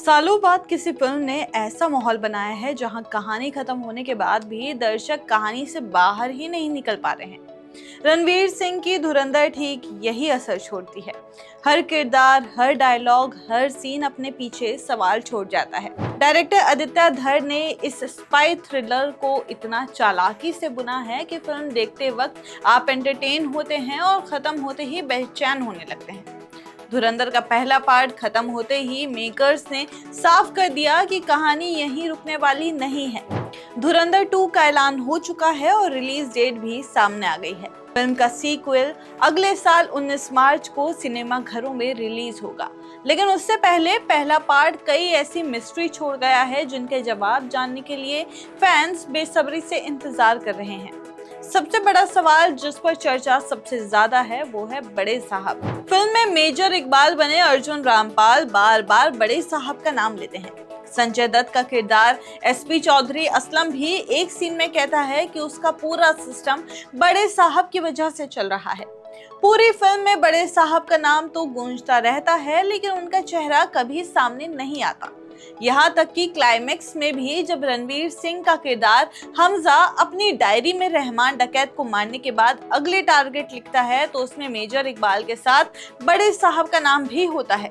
सालों बाद किसी फिल्म ने ऐसा माहौल बनाया है जहां कहानी खत्म होने के बाद भी दर्शक कहानी से बाहर ही नहीं निकल पा रहे हैं। रणवीर सिंह की धुरंधर ठीक यही असर छोड़ती है। हर किरदार, हर डायलॉग, हर सीन अपने पीछे सवाल छोड़ जाता है। डायरेक्टर आदित्य धर ने इस स्पाई थ्रिलर को इतना चालाकी से बुना है कि फिल्म देखते वक्त आप एंटरटेन होते हैं और खत्म होते ही बेचैन होने लगते हैं। धुरंधर का पहला पार्ट खत्म होते ही मेकर्स ने साफ कर दिया कि कहानी यहीं रुकने वाली नहीं है। धुरंधर 2 का ऐलान हो चुका है और रिलीज डेट भी सामने आ गई है। फिल्म का सीक्वल अगले साल 19 मार्च को सिनेमा घरों में रिलीज होगा, लेकिन उससे पहले पहला पार्ट कई ऐसी मिस्ट्री छोड़ गया है जिनके जवाब जानने के लिए फैंस बेसब्री से इंतजार कर रहे हैं। सबसे बड़ा सवाल जिस पर चर्चा सबसे ज्यादा है वो है बड़े साहब। फिल्म में मेजर इकबाल बने अर्जुन रामपाल बार बार बड़े साहब का नाम लेते हैं। संजय दत्त का किरदार एसपी चौधरी असलम भी एक सीन में कहता है कि उसका पूरा सिस्टम बड़े साहब की वजह से चल रहा है। पूरी फिल्म में बड़े साहब का नाम तो गूंजता रहता है, लेकिन उनका चेहरा कभी सामने नहीं आता। यहाँ तक कि क्लाइमेक्स में भी जब रणवीर सिंह का किरदार हमजा अपनी डायरी में रहमान डकैत को मारने के बाद अगले टारगेट लिखता है तो उसमें मेजर इकबाल के साथ बड़े साहब का नाम भी होता है।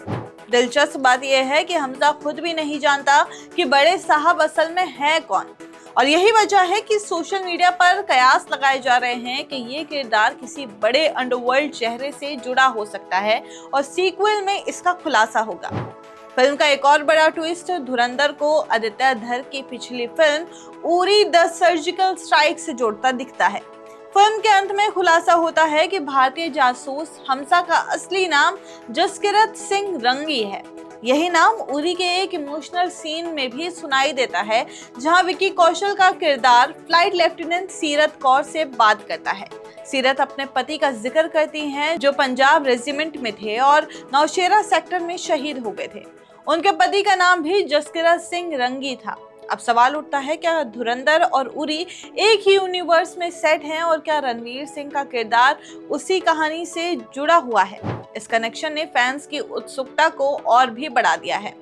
दिलचस्प बात यह है कि हमजा खुद भी नहीं जानता कि बड़े साहब असल में है कौन, और यही वजह है कि सोशल मीडिया पर कयास लगाए जा रहे हैं कि ये किरदार किसी बड़े अंडरवर्ल्ड चेहरे से जुड़ा हो सकता है और सीक्वल में इसका खुलासा होगा। फिल्म का एक और बड़ा ट्विस्ट धुरंधर को आदित्य धर की पिछली film Uri the surgical strike से जोड़ता दिखता है। फिल्म के अंत में खुलासा होता है कि भारतीय जासूस हमजा का असली नाम जसकिरत सिंह रंगी है। यही नाम उरी के एक इमोशनल सीन में भी सुनाई देता है, जहां विकी कौशल का किरदार फ्लाइट लेफ्टिनेंट सीरत कौर से बात करता है। सीरत अपने पति का जिक्र करती हैं जो पंजाब रेजिमेंट में थे और नौशेरा सेक्टर में शहीद हो गए थे। उनके पति का नाम भी जसकिरत सिंह रंगी था। अब सवाल उठता है, क्या धुरंधर और उरी एक ही यूनिवर्स में सेट हैं और क्या रणवीर सिंह का किरदार उसी कहानी से जुड़ा हुआ है? इस कनेक्शन ने फैंस की उत्सुकता को और भी बढ़ा दिया है।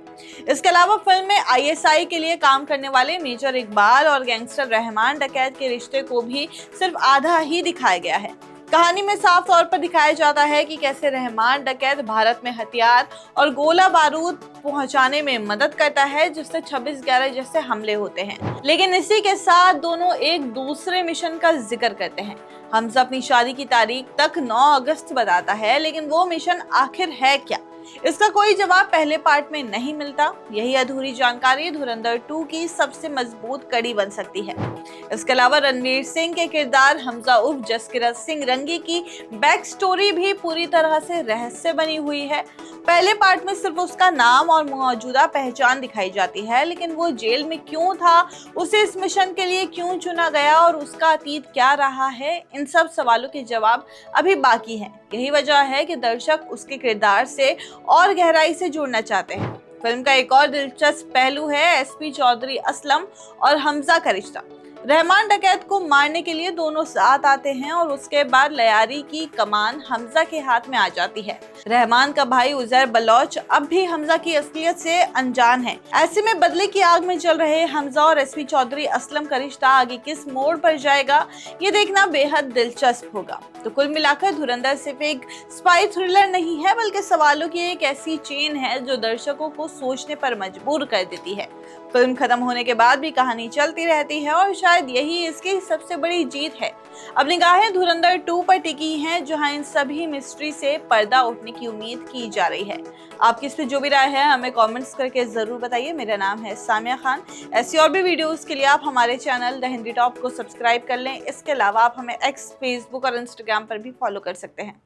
इसके अलावा फिल्म में आईएसआई के लिए काम करने वाले मेजर इकबाल और गैंगस्टर रहमान डकैत के रिश्ते को भी सिर्फ आधा ही दिखाया गया है। कहानी में साफ तौर पर दिखाया जाता है कि कैसे रहमान डकैत भारत में हथियार और गोला बारूद पहुंचाने में मदद करता है, जिससे 26/11 जैसे हमले होते हैं। लेकिन इसी के साथ दोनों एक दूसरे मिशन का जिक्र करते हैं। हमजा अपनी शादी की तारीख तक 9 अगस्त बताता है, लेकिन वो मिशन आखिर है क्या, इसका कोई जवाब पहले पार्ट में नहीं मिलता। यही अधूरी जानकारी धुरंधर 2 की सबसे मजबूत कड़ी बन सकती है। इसके अलावा रणवीर सिंह के किरदार हमजा उर्फ जसकिरत सिंह रंगी की बैक स्टोरी भी पूरी तरह से रहस्य बनी हुई है। पहले पार्ट में सिर्फ उसका नाम और मौजूदा पहचान दिखाई जाती है, लेकिन वो जेल में क्यों था, उसे इस मिशन के लिए क्यों चुना गया और उसका अतीत क्या रहा है, इन सब सवालों के जवाब अभी बाकी हैं। यही वजह है कि दर्शक उसके किरदार से और गहराई से जुड़ना चाहते हैं। फिल्म का एक और दिलचस्प पहलू है एसपी चौधरी असलम और हमजा का रिश्ता। रहमान डकैत को मारने के लिए दोनों साथ आते हैं और उसके बाद लयारी की कमान हमजा के हाथ में आ जाती है। रहमान का भाई उजैर बलोच अब भी हमजा की असलियत से अनजान है। ऐसे में बदले की आग में चल रहे हमजा और एसपी चौधरी असलम का रिश्ता आगे किस मोड़ पर जाएगा, ये देखना बेहद दिलचस्प होगा। तो कुल मिलाकर धुरंधर सिर्फ एक स्पाई थ्रिलर नहीं है, बल्कि सवालों की एक ऐसी चेन है जो दर्शकों को सोचने पर मजबूर कर देती है। फिल्म खत्म होने के बाद भी कहानी चलती रहती है और शायद यही इसकी सबसे बड़ी जीत है। अब निगाहें धुरंधर 2 पर टिकी हैं, जहां इन सभी मिस्ट्री से पर्दा उठने की उम्मीद की जा रही है। आपकी इस पर जो भी राय है हमें कमेंट्स करके जरूर बताइए। मेरा नाम है सामिया खान। ऐसी और भी वीडियोस के लिए आप हमारे चैनल द हिंदी टॉप को सब्सक्राइब कर लें। इसके अलावा आप हमें एक्स, फेसबुक और इंस्टाग्राम पर भी फॉलो कर सकते हैं।